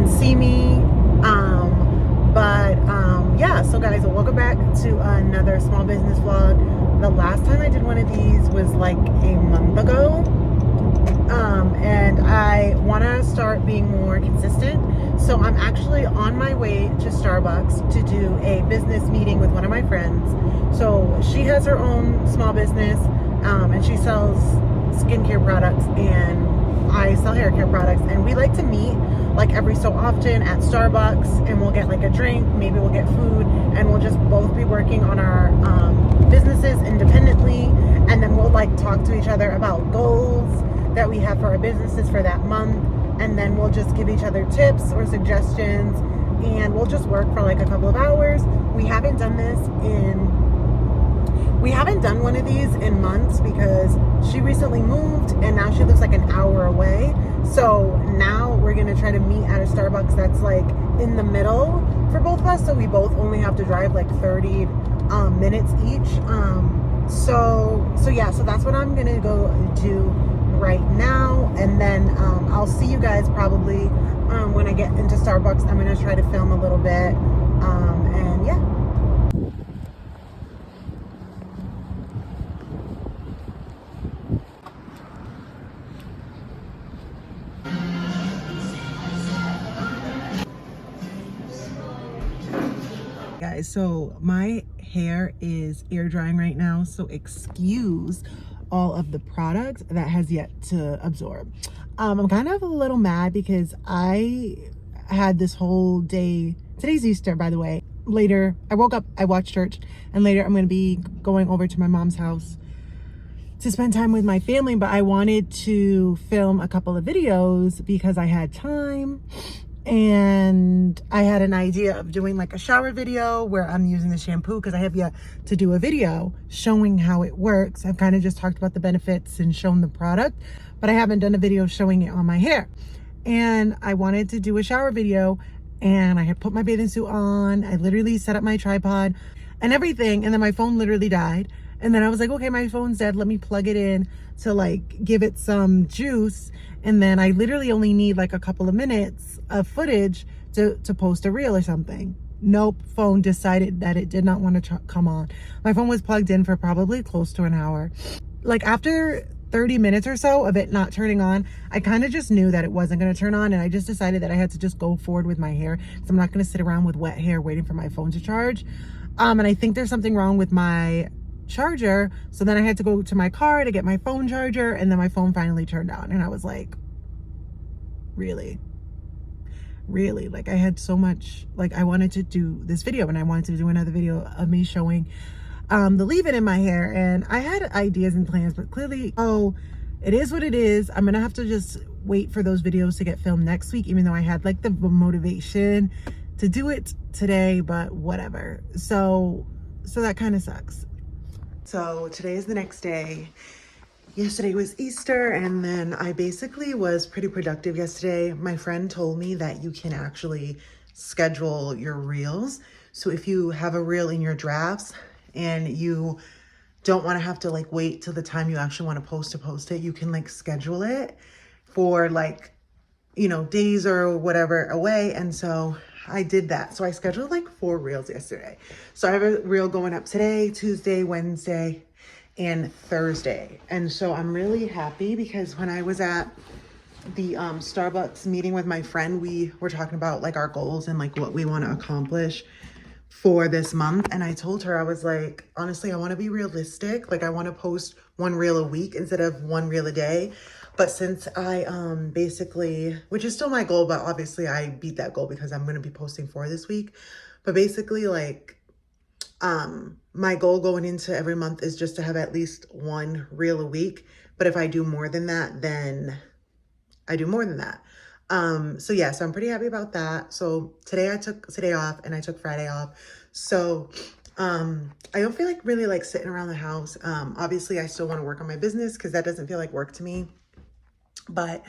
can see me. Yeah, so guys, welcome back to another small business vlog. The last time I did one of these was like a month ago. And I want to start being more consistent. So I'm actually on my way to Starbucks to do a business meeting with one of my friends. So she has her own small business, and she sells skincare products, and I sell hair care products, and we like to meet like every so often at Starbucks, and we'll get like a drink, maybe we'll get food, and we'll just both be working on our businesses independently, and then we'll like talk to each other about goals that we have for our businesses for that month, and then we'll just give each other tips or suggestions, and we'll just work for like a couple of hours. We haven't done one of these in months because she recently moved and now she lives like an hour away. So now we're gonna try to meet at a Starbucks that's like in the middle for both of us, so we both only have to drive like 30 minutes each. So that's what I'm gonna go do right now, and then I'll see you guys probably when I get into Starbucks. I'm gonna try to film a little bit, and yeah. Guys, so my hair is air drying right now, so excuse all of the product that has yet to absorb. I'm kind of a little mad because I had this whole day. Today's Easter, by the way. Later, I woke up, I watched church, and later I'm going to be going over to my mom's house to spend time with my family, but I wanted to film a couple of videos because I had time. And I had an idea of doing like a shower video where I'm using the shampoo, because I have yet to do a video showing how it works. I've kind of just talked about the benefits and shown the product, but I haven't done a video showing it on my hair. And I wanted to do a shower video, and I had put my bathing suit on. I literally set up my tripod and everything, and then my phone literally died. And then I was like, okay, my phone's dead. Let me plug it in to like give it some juice. And then I literally only need like a couple of minutes of footage to post a reel or something. Nope, phone decided that it did not want to come on. My phone was plugged in for probably close to an hour. Like after 30 minutes or so of it not turning on, I kind of just knew that it wasn't going to turn on. And I just decided that I had to just go forward with my hair, because I'm not going to sit around with wet hair waiting for my phone to charge. And I think there's something wrong with my charger. So then I had to go to my car to get my phone charger, and then my phone finally turned on, and I was like, really, like I had so much, like I wanted to do this video, and I wanted to do another video of me showing the leave-in in my hair, and I had ideas and plans, but clearly, it is what it is. I'm gonna have to just wait for those videos to get filmed next week, even though I had like the motivation to do it today, but whatever. So that kind of sucks. So today is the next day. Yesterday was Easter, and then I basically was pretty productive yesterday. My friend told me that you can actually schedule your reels. So if you have a reel in your drafts and you don't want to have to like wait till the time you actually want to post it, you can like schedule it for like, days or whatever away. And so I did that. So I scheduled like 4 reels yesterday. So I have a reel going up today, Tuesday, Wednesday, and Thursday. And so I'm really happy because when I was at the Starbucks meeting with my friend, we were talking about like our goals and like what we want to accomplish for this month. And I told her, I was like, honestly, I want to be realistic. Like I want to post 1 reel a week instead of 1 reel a day. But since I basically, which is still my goal, but obviously I beat that goal because I'm going to be posting 4 this week. But basically like my goal going into every month is just to have at least 1 reel a week. But if I do more than that, then I do more than that. So I'm pretty happy about that. So today I took today off and I took Friday off. So I don't feel like really like sitting around the house. Obviously I still want to work on my business because that doesn't feel like work to me. But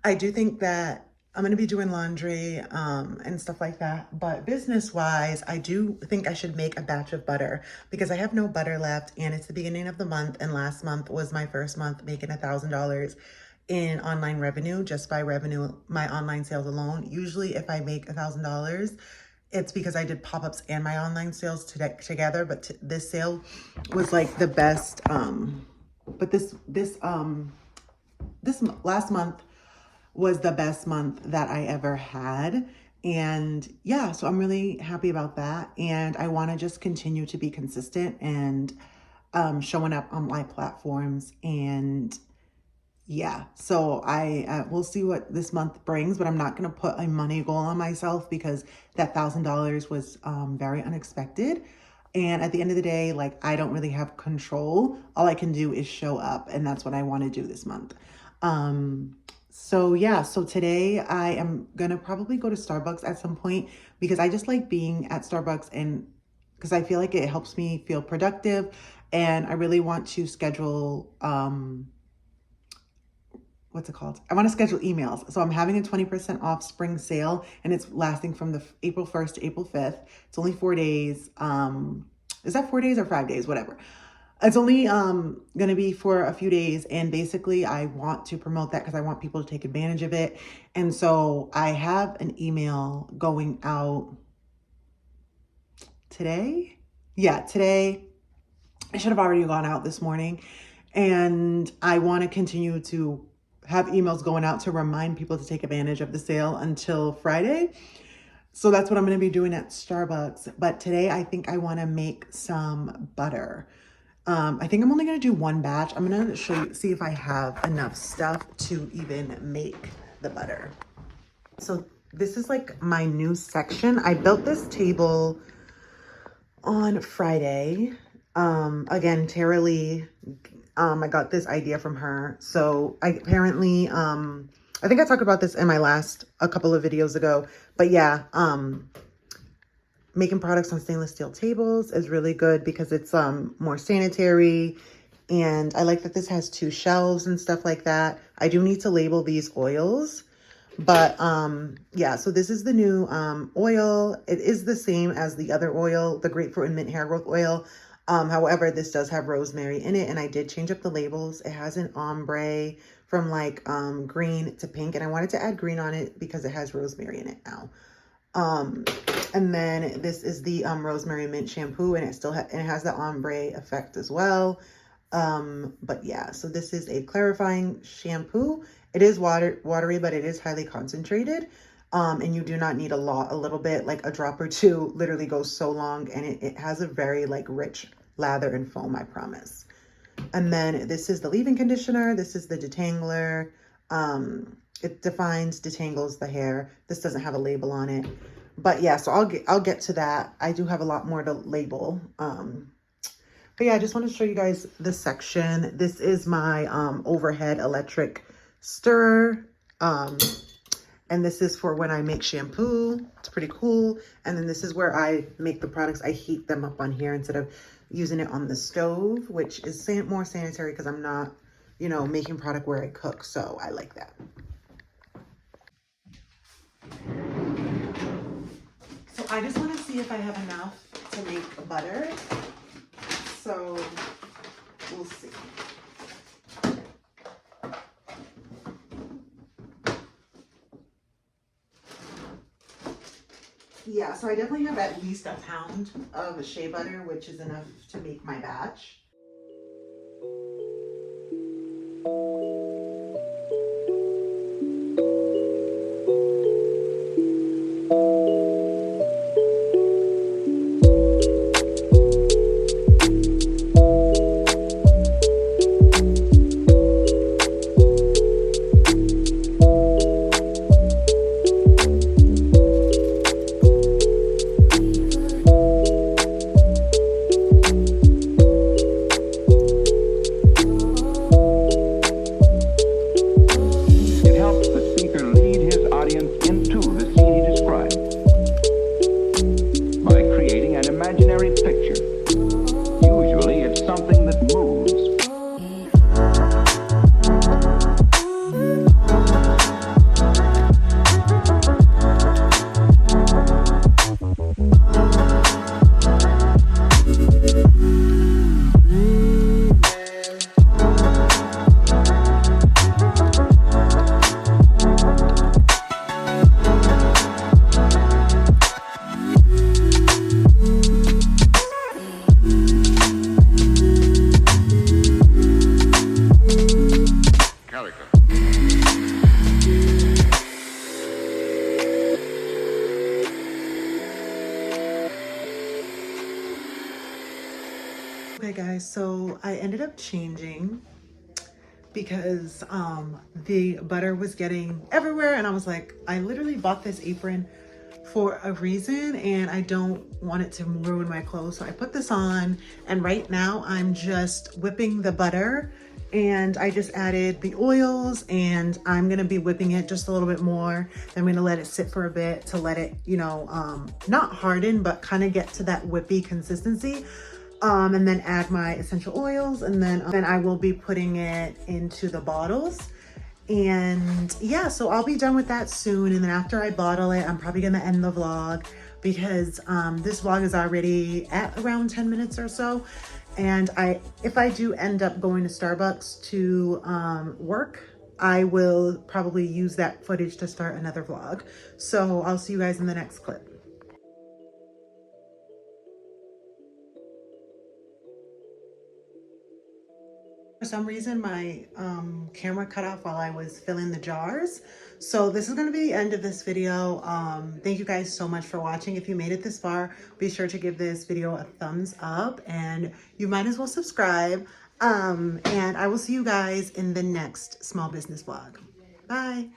I do think that I'm going to be doing laundry and stuff like that. But business wise, I do think I should make a batch of butter because I have no butter left, and it's the beginning of the month. And last month was my first month making $1,000 in online revenue just by revenue, my online sales alone. Usually if I make $1,000, it's because I did pop-ups and my online sales together, but this sale was like the best. But this last month was the best month that I ever had. And yeah, so I'm really happy about that. And I want to just continue to be consistent and showing up on my platforms. And yeah, so I we'll see what this month brings, but I'm not going to put a money goal on myself because that $1,000 was very unexpected. And at the end of the day, like, I don't really have control. All I can do is show up, and that's what I want to do this month. So yeah, so today I am gonna probably go to Starbucks at some point because I just like being at Starbucks, and because I feel like it helps me feel productive, and I really want to schedule what's it called? I want to schedule emails. So I'm having a 20% off spring sale, and it's lasting from the April 1st to April 5th. It's only 4 days. Is that 4 days or 5 days? Whatever. It's only going to be for a few days. And basically I want to promote that because I want people to take advantage of it. And so I have an email going out today. Yeah, today. I should have already gone out this morning. And I want to continue to have emails going out to remind people to take advantage of the sale until Friday. So that's what I'm going to be doing at Starbucks. But today I think I want to make some butter. I think I'm only going to do one batch. I'm going to see if I have enough stuff to even make the butter. So this is like my new section. I built this table on Friday. Again, Tara Lee, I got this idea from her. So I apparently, I think I talked about this in my a couple of videos ago, but yeah, making products on stainless steel tables is really good because it's more sanitary, and I like that this has 2 shelves and stuff like that. I do need to label these oils, but yeah, so this is the new oil. It is the same as the other oil, the grapefruit and mint hair growth oil. However, this does have rosemary in it, and I did change up the labels. It has an ombre from like green to pink, and I wanted to add green on it because it has rosemary in it now. And then this is the rosemary mint shampoo, and it still it has the ombre effect as well. But yeah, so this is a clarifying shampoo. It is watery, but it is highly concentrated. And you do not need a little bit, like a drop or two literally goes so long, and it has a very like rich lather and foam, I promise. And then this is the leave-in conditioner. This is the detangler. It defines, detangles the hair. This doesn't have a label on it. But yeah, so I'll get to that. I do have a lot more to label. But yeah, I just want to show you guys this section. This is my overhead electric stirrer. And this is for when I make shampoo. It's pretty cool. And then this is where I make the products. I heat them up on here instead of using it on the stove, which is more sanitary because I'm not, you know, making product where I cook. So I like that. So I just want to see if I have enough to make butter. So we'll see. Yeah, so I definitely have at least a pound of shea butter, which is enough to make my batch. Okay guys, so I ended up changing because the butter was getting everywhere, and I was like, I literally bought this apron for a reason and I don't want it to ruin my clothes. So I put this on, and right now I'm just whipping the butter, and I just added the oils, and I'm gonna be whipping it just a little bit more. Then I'm gonna let it sit for a bit to let it, you know, not harden, but kind of get to that whippy consistency. And then add my essential oils, and then I will be putting it into the bottles. And yeah, so I'll be done with that soon. And then after I bottle it, I'm probably gonna end the vlog because this vlog is already at around 10 minutes or so. And if I do end up going to Starbucks to work, I will probably use that footage to start another vlog. So I'll see you guys in the next clip. For some reason, my camera cut off while I was filling the jars. So this is going to be the end of this video. Thank you guys so much for watching. If you made it this far, be sure to give this video a thumbs up, and you might as well subscribe. And I will see you guys in the next small business vlog. Bye.